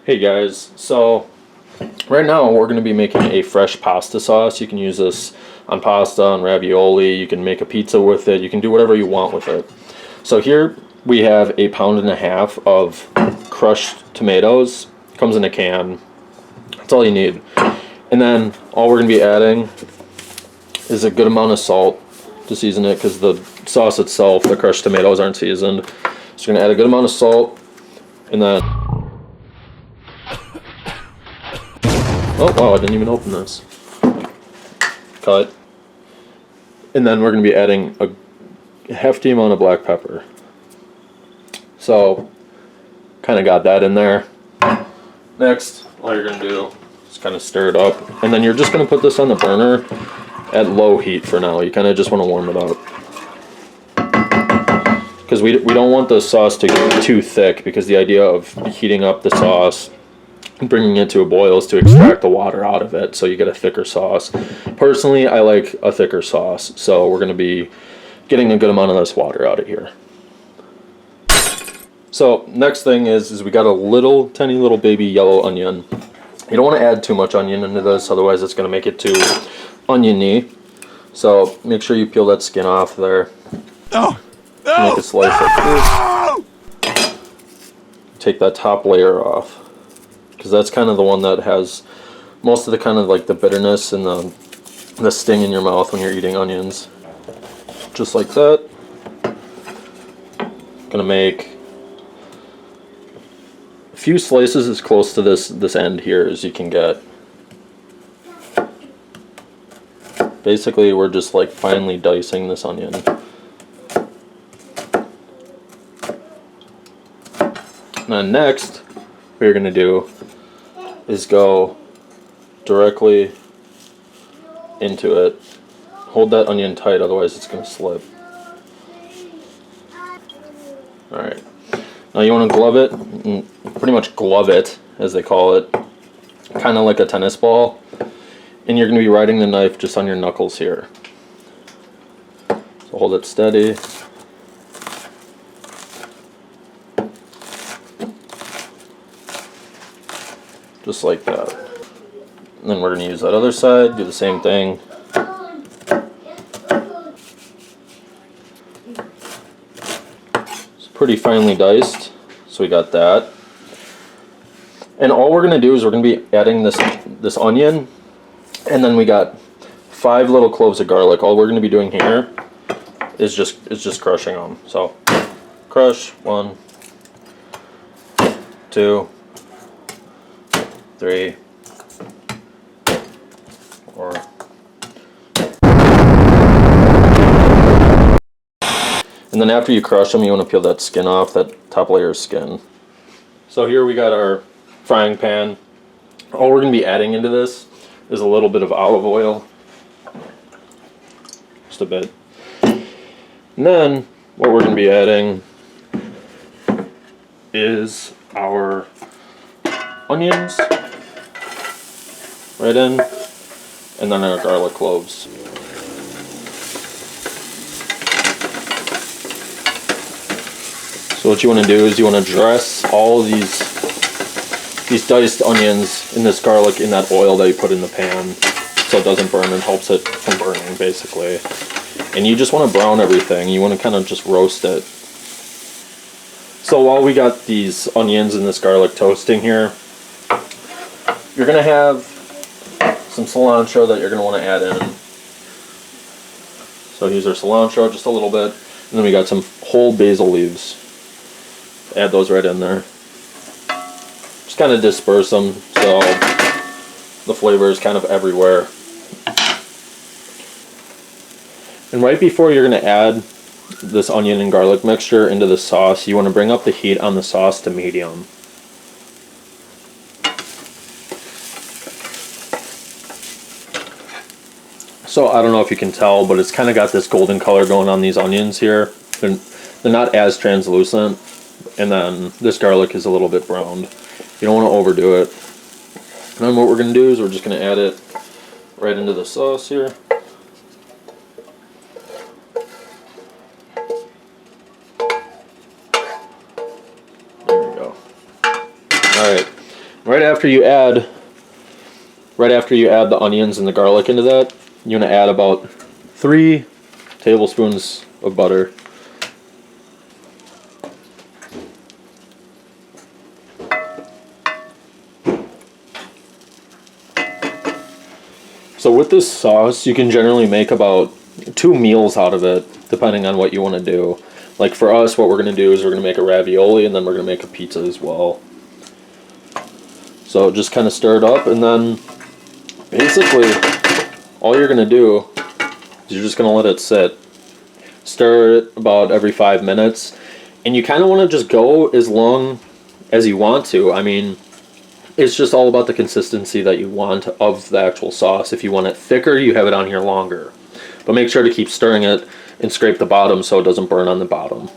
Hey guys, so right now we're going to be making a fresh pasta sauce. You can use this on pasta, on ravioli, you can make a pizza with it, you can do whatever you want with it. So here we have 1.5 pounds of crushed tomatoes. Comes in a can. That's all you need. And then all we're going to be adding is a good amount of salt to season it, because the sauce itself, the crushed tomatoes, aren't seasoned. So you're going to add a good amount of salt, and then oh wow, I didn't even open this. Cut. And then we're going to be adding a hefty amount of black pepper. So, kind of got that in there. Next, all you're going to do is kind of stir it up. And then you're just going to put this on the burner at low heat for now. You kind of just want to warm it up. Because we don't want the sauce to get too thick, because the idea of heating up the sauce and bringing it to a boil is to extract the water out of it, so you get a thicker sauce. Personally, I like a thicker sauce, so we're going to be getting a good amount of this water out of here. So next thing is we got a tiny little baby yellow onion. You don't want to add too much onion into this, otherwise it's going to make it too oniony. So make sure you peel that skin off there. Make a slice like this. Take that top layer off, because that's kind of the one that has most of the kind of like the bitterness and the sting in your mouth when you're eating onions. Just like that. Gonna make a few slices as close to this end here as you can get. Basically, we're just like finely dicing this onion. And then next, what you're gonna do is go directly into it. Hold that onion tight, otherwise it's gonna slip. Alright. Now you want to glove it, pretty much glove it, as they call it, kind of like a tennis ball. And you're going to be riding the knife just on your knuckles here. So hold it steady. Just like that. And then we're going to use that other side, do the same thing. It's pretty finely diced, so we got that. And all we're going to do is we're going to be adding this onion, and then we got 5 little cloves of garlic. All we're going to be doing here is just crushing them. So crush 1, 2, 3, 4. And then after you crush them, you want to peel that skin off, that top layer of skin. So here we got our frying pan. All we're going to be adding into this is a little bit of olive oil. Just a bit. And then what we're going to be adding is our onions right in, and then our garlic cloves. So what you want to do is you want to dress all of these diced onions in this garlic in that oil that you put in the pan, so it doesn't burn and helps it from burning, basically. And you just want to brown everything. You want to kind of just roast it. So while we got these onions and this garlic toasting here, you're going to have some cilantro that you're going to want to add in. So here's our cilantro, just a little bit. And then we got some whole basil leaves. Add those right in there. Just kind of disperse them so the flavor is kind of everywhere. And right before you're going to add this onion and garlic mixture into the sauce, you want to bring up the heat on the sauce to medium. So I don't know if you can tell, but it's kind of got this golden color going on these onions here. They're not as translucent, and then this garlic is a little bit browned. You don't want to overdo it. And then what we're going to do is we're just going to add it right into the sauce here. There we go. Alright, right after you add the onions and the garlic into that, you want to add about 3 tablespoons of butter. So with this sauce, you can generally make about 2 meals out of it, depending on what you want to do. Like for us, what we're going to do is we're going to make a ravioli, and then we're going to make a pizza as well. So just kind of stir it up, and then basically all you're going to do is you're just going to let it sit. Stir it about every 5 minutes, and you kind of want to just go as long as you want to. I mean, it's just all about the consistency that you want of the actual sauce. If you want it thicker, you have it on here longer. But make sure to keep stirring it and scrape the bottom so it doesn't burn on the bottom.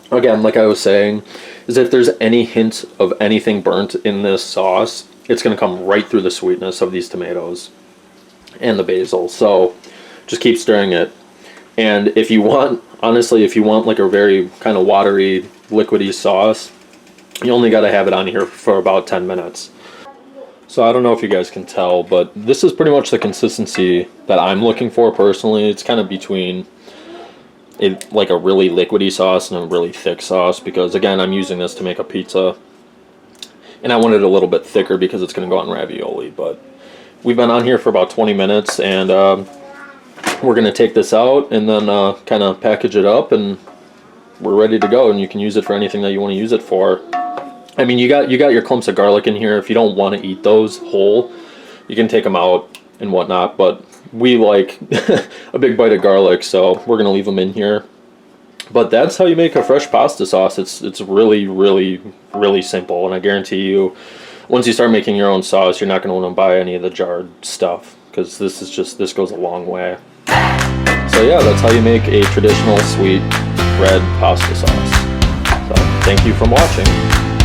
Again, like I was saying, is if there's any hint of anything burnt in this sauce, it's going to come right through the sweetness of these tomatoes and the basil. So just keep stirring it. And if you want, honestly, if you want like a very kind of watery, liquidy sauce, you only got to have it on here for about 10 minutes. So I don't know if you guys can tell, but this is pretty much the consistency that I'm looking for personally. It's kind of between like a really liquidy sauce and a really thick sauce, because again, I'm using this to make a pizza. And I want it a little bit thicker because it's going to go on ravioli. But we've been on here for about 20 minutes, and we're going to take this out and then kind of package it up, and we're ready to go. And you can use it for anything that you want to use it for. I mean, you got your clumps of garlic in here. If you don't want to eat those whole, you can take them out and whatnot. But we like a big bite of garlic, so we're going to leave them in here. But that's how you make a fresh pasta sauce. It's really, really, really simple. And I guarantee you, once you start making your own sauce, you're not going to want to buy any of the jarred stuff, because this goes a long way. So yeah, that's how you make a traditional sweet red pasta sauce. So thank you for watching.